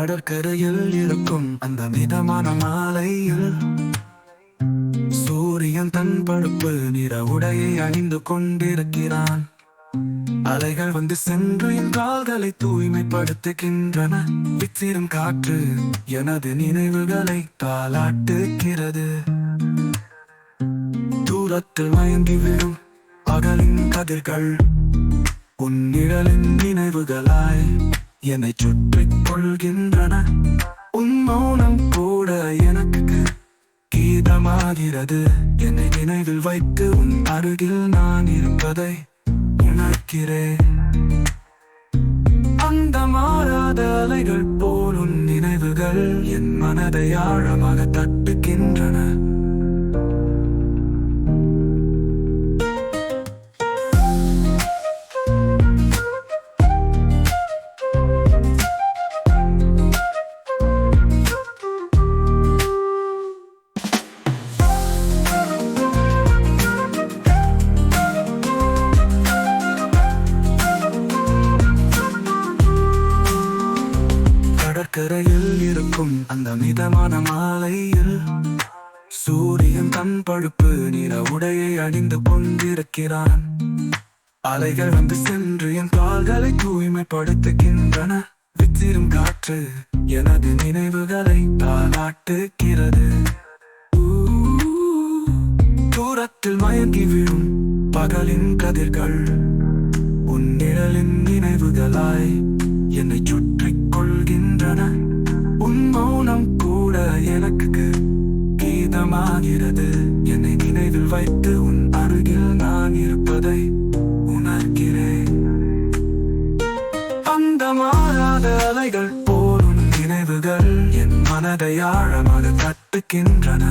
கடற்கரையில் இருக்கும் அந்த மிதமான மாலையில் சூரியன் தன் பழுப்பு நிற உடையை அணிந்து கொண்டிருக்கிறான். அலைகள் வந்து சென்று என் கால்களை தூய்மைப்படுத்துகின்றன. விச்சிரும் காற்று எனது நினைவுகளை தாளாட்டுகிறது. தூரத்தில் மயங்கி விடும் பகலின் கதிர்கள் உன் நிழலின் நினைவுகளாய் என்னை சுற்றிக் கொள்கின்றன. உன் மௌனம் கூட எனக்கு கீதமாகிறது. என்னை நினைவில் வைத்து உன் அருகில் நான் இருப்பதை உணர்கிறேன். அந்த மாறாத அலைகள் போல் உன் நினைவுகள் என் மனதை ஆழமாக தட்டுகின்றன. கடற்கரையில் இருக்கும் அந்த மிதமான மாலையில் சூரியன் தன் பழுப்பு நிற உடையை அணிந்து கொண்டிருக்கிறான். அலைகள் வந்து சென்று என் கால்களை தூய்மைப்படுத்துகின்றன. விச்சிரும் காற்று எனது நினைவுகளை தாளாட்டுகிறது. தூரத்தில் மயங்கி விடும் பகலின் கதிர்கள் உன் நிழலின் நினைவுகளாய் என்னை சுற்றிக் கொள்கின்றன. உன் மௌனம் கூட எனக்கு கீதமாகிறது. என்னை நினைவில் வைத்து உன் அருகில் நான் இருப்பதை உணர்கிறேன். அந்த மாறாத அலைகள் போல் உன் நினைவுகள் என் மனதை ஆழமாக தட்டுகின்றன.